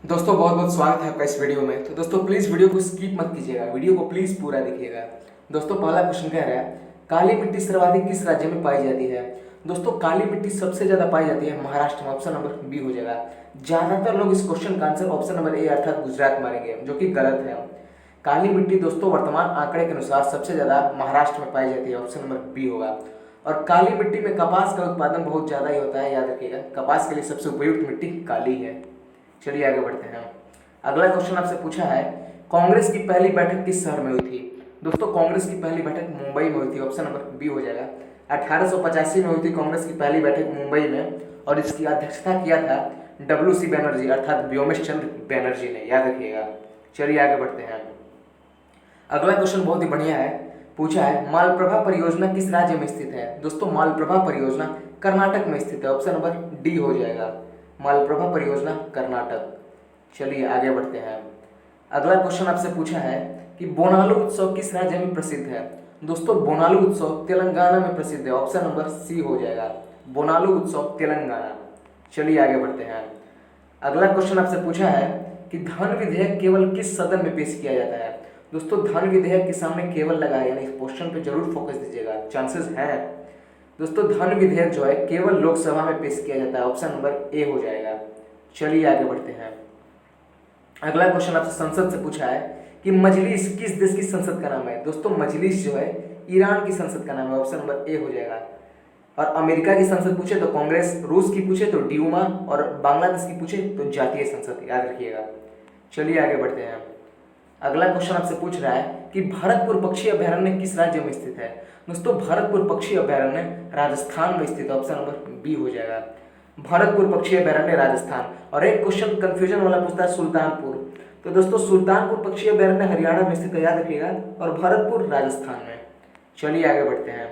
दोस्तों बहुत बहुत स्वागत है आपका इस वीडियो में। तो दोस्तों प्लीज़ वीडियो को स्किप मत कीजिएगा, वीडियो को प्लीज़ पूरा देखिएगा। दोस्तों पहला क्वेश्चन कह रहा है काली मिट्टी सर्वाधिक किस राज्य में पाई जाती है। दोस्तों काली मिट्टी सबसे ज़्यादा पाई जाती है महाराष्ट्र में, ऑप्शन नंबर बी हो जाएगा। ज़्यादातर लोग इस क्वेश्चन का आंसर ऑप्शन नंबर ए अर्थात गुजरात मारेंगे, जो कि गलत है। काली मिट्टी दोस्तों वर्तमान आंकड़े के अनुसार सबसे ज़्यादा महाराष्ट्र में पाई जाती है, ऑप्शन नंबर बी होगा। और काली मिट्टी में कपास का उत्पादन बहुत ज़्यादा ही होता है, याद रखिएगा कपास के लिए सबसे उपयुक्त मिट्टी काली है। चलिए आगे बढ़ते हैं। अगला क्वेश्चन आपसे पूछा है कांग्रेस की पहली बैठक किस शहर में हुई थी। दोस्तों कांग्रेस की पहली बैठक मुंबई में हुई थी, ऑप्शन नंबर बी हो जाएगा। 1885 में हुई थी कांग्रेस की पहली बैठक मुंबई में, और इसकी अध्यक्षता किया था WC बैनर्जी अर्थात व्योमेश चंद्र बैनर्जी ने, याद रखिएगा। चलिए आगे बढ़ते हैं। अगला क्वेश्चन बहुत ही बढ़िया है, पूछा है मालप्रभा परियोजना किस राज्य में स्थित है। दोस्तों मालप्रभा परियोजना कर्नाटक में स्थित है, ऑप्शन नंबर डी हो जाएगा। मालप्रभा परियोजना कर्नाटक। चलिए आगे बढ़ते हैं। अगला क्वेश्चन आपसे पूछा है कि बोनालू उत्सव किस राज्य में प्रसिद्ध है। दोस्तों बोनालू उत्सव तेलंगाना में प्रसिद्ध है, ऑप्शन नंबर सी हो जाएगा। बोनालू उत्सव तेलंगाना। चलिए आगे बढ़ते हैं। अगला क्वेश्चन आपसे पूछा है कि धन विधेयक केवल किस सदन में पेश किया जाता है। दोस्तों धन विधेयक के सामने केवल लगा है, यानी इस क्वेश्चन पे जरूर फोकस दीजिएगा, चांसेस हैं। दोस्तों धन विधेयक जो है केवल लोकसभा में पेश किया जाता है, ऑप्शन नंबर ए हो जाएगा। चलिए आगे बढ़ते हैं। अगला क्वेश्चन आपसे संसद से पूछा है कि मजलिस किस देश की संसद का नाम है। दोस्तों मजलिस जो है ईरान की संसद का नाम है, ऑप्शन नंबर ए हो जाएगा। और अमेरिका की संसद पूछे तो कांग्रेस, रूस की पूछे तो ड्यूमा, और बांग्लादेश की पूछे तो जातीय संसद, याद रखिएगा। चलिए आगे बढ़ते हैं। अगला क्वेश्चन आपसे पूछ रहा है कि भरतपुर पक्षी अभयारण्य किस राज्य में स्थित है। दोस्तों भरतपुर पक्षी अभयारण्य राजस्थान में स्थित है, ऑप्शन नंबर बी हो जाएगा। भरतपुर पक्षी अभयारण्य राजस्थान। और एक क्वेश्चन कंफ्यूजन वाला पूछता है सुल्तानपुर, तो दोस्तों सुल्तानपुर पक्षी अभयारण्य हरियाणा में स्थित है, याद रखिएगा, और भरतपुर राजस्थान में। चलिए आगे बढ़ते हैं।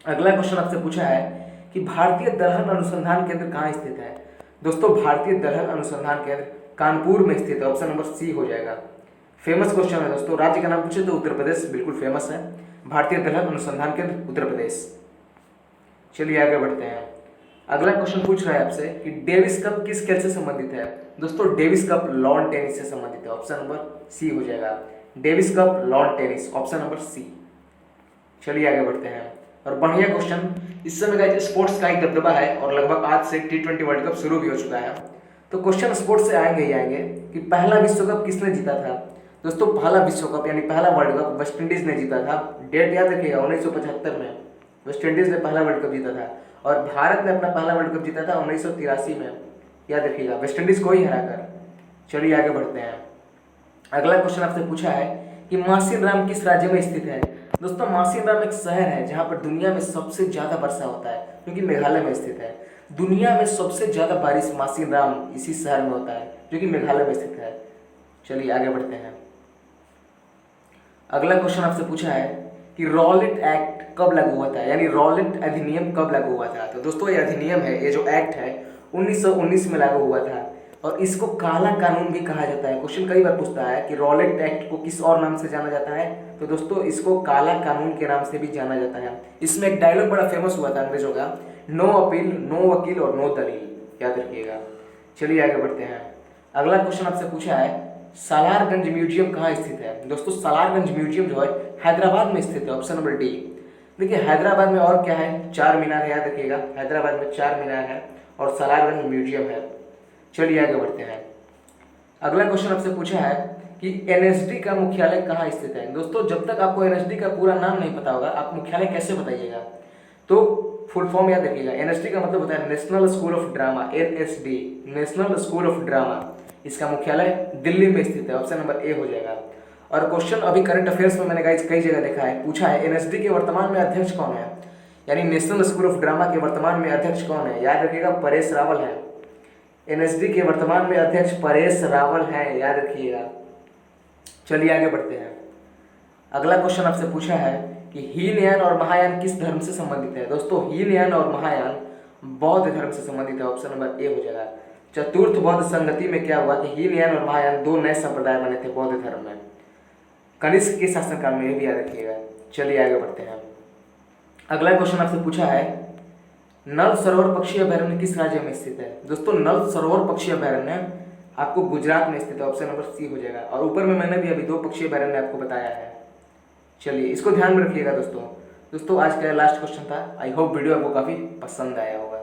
अगला क्वेश्चन आपसे पूछा है कि भारतीय दलहन अनुसंधान केंद्र कहाँ स्थित है। दोस्तों भारतीय दलहन अनुसंधान केंद्र कानपुर में स्थित है, ऑप्शन नंबर सी हो जाएगा। फेमस क्वेश्चन है दोस्तों, राज्य का नाम पूछे तो उत्तर प्रदेश बिल्कुल फेमस है। भारतीय दलहन अनुसंधान केंद्र उत्तर प्रदेश। चलिए आगे बढ़ते हैं। अगला क्वेश्चन पूछ रहा है आपसे कि डेविस कप किस खेल से संबंधित है। दोस्तों डेविस कप लॉन टेनिस से संबंधित है, ऑप्शन नंबर सी हो जाएगा। Davis Cup lawn tennis, option number C. चलिए आगे बढ़ते हैं। और बढ़िया क्वेश्चन, इस समय गाइस स्पोर्ट्स का एक दबदबा है और लगभग आज से T20 वर्ल्ड कप शुरू भी हो चुका है। तो क्वेश्चन स्पोर्ट्स से आएंगे ही आएंगे कि पहला विश्व कप किसने जीता था। दोस्तों पहला विश्व कप यानी पहला वर्ल्ड कप वेस्ट इंडीज ने जीता था। डेट याद रखिएगा, 1975 में वेस्ट इंडीज ने पहला वर्ल्ड कप जीता था। और भारत ने अपना पहला वर्ल्ड कप जीता था 1983 में, याद रखिएगा, वेस्ट इंडीज को ही हराकर। चलिए आगे बढ़ते हैं। अगला क्वेश्चन आपसे पूछा है कि मासिन राम किस राज्य में स्थित है। दोस्तों मासिन राम एक शहर है जहां पर दुनिया में सबसे ज्यादा वर्षा होता है, जो कि मेघालय में स्थित है। दुनिया में सबसे ज्यादा बारिश मासिन राम इसी शहर में होता है, जो कि मेघालय में स्थित है। चलिए आगे बढ़ते हैं। अगला क्वेश्चन आपसे पूछा है कि रॉलेट एक्ट कब लागू हुआ था, यानी रॉलेट अधिनियम कब लागू हुआ था। तो दोस्तों ये अधिनियम है, ये जो एक्ट है 1919 में लागू हुआ था, और इसको काला कानून भी कहा जाता है। क्वेश्चन कई बार पूछता है कि रॉलेट एक्ट को किस और नाम से जाना जाता है, तो दोस्तों इसको काला कानून के नाम से भी जाना जाता है। इसमें एक डायलॉग बड़ा फेमस हुआ था अंग्रेजों का, नो अपील, नो वकील और नो दलील, याद रखिएगा। चलिए आगे बढ़ते हैं। अगला क्वेश्चन आपसे पूछा है सालारगंज म्यूजियम कहाँ स्थित है। दोस्तों सालारगंज म्यूजियम जो है हैदराबाद में स्थित है, ऑप्शन नंबर डी। देखिए हैदराबाद में और क्या है, चार मीनार है, याद रखिएगा, हैदराबाद में चार मीनार है और सालारगंज म्यूजियम है। चलिए आगे बढ़ते हैं। अगला क्वेश्चन आपसे पूछा है कि NSD का मुख्यालय कहाँ स्थित है। दोस्तों जब तक आपको NSD का पूरा नाम नहीं पता होगा आप मुख्यालय कैसे बताइएगा। तो फुल फॉर्म याद रखिएगा, NSD का मतलब होता है national school of drama, NSD, national school of drama. इसका मुख्यालय दिल्ली में स्थित है, ऑप्शन नंबर ए हो जाएगा। और क्वेश्चन अभी करंट अफेयर्स में मैंने गाइस कई जगह देखा है, पूछा है NSD के वर्तमान में अध्यक्ष कौन है, यानी नेशनल स्कूल ऑफ ड्रामा के वर्तमान में अध्यक्ष कौन है। याद रखिएगा परेश रावल है। NSD के वर्तमान में अध्यक्ष परेश रावल है, याद रखिएगा। चलिए आगे बढ़ते हैं। अगला क्वेश्चन आपसे पूछा है कि हीनयान और महायान किस धर्म से संबंधित है। दोस्तों हीनयान और महायान बौद्ध धर्म से संबंधित है, ऑप्शन नंबर ए हो जाएगा। चतुर्थ बौद्ध संगति में क्या हुआ कि हीनयान और महायान दो नए संप्रदाय बने थे बौद्ध धर्म में, कनिष्क के शासनकाल में, ये भी याद रखिएगा। चलिए आगे बढ़ते हैं। अगला क्वेश्चन आपसे पूछा है नल सरोवर पक्षी अभयारण्य किस राज्य में स्थित है। दोस्तों नल सरोवर पक्षी अभयारण्य आपको गुजरात में स्थित है, ऑप्शन नंबर सी हो जाएगा। और ऊपर में मैंने भी अभी 2 पक्षी अभयारण्य आपको बताया है। चलिए इसको ध्यान में रखिएगा दोस्तों। दोस्तों आज का लास्ट क्वेश्चन था। आई होप वीडियो आपको काफ़ी पसंद आया होगा।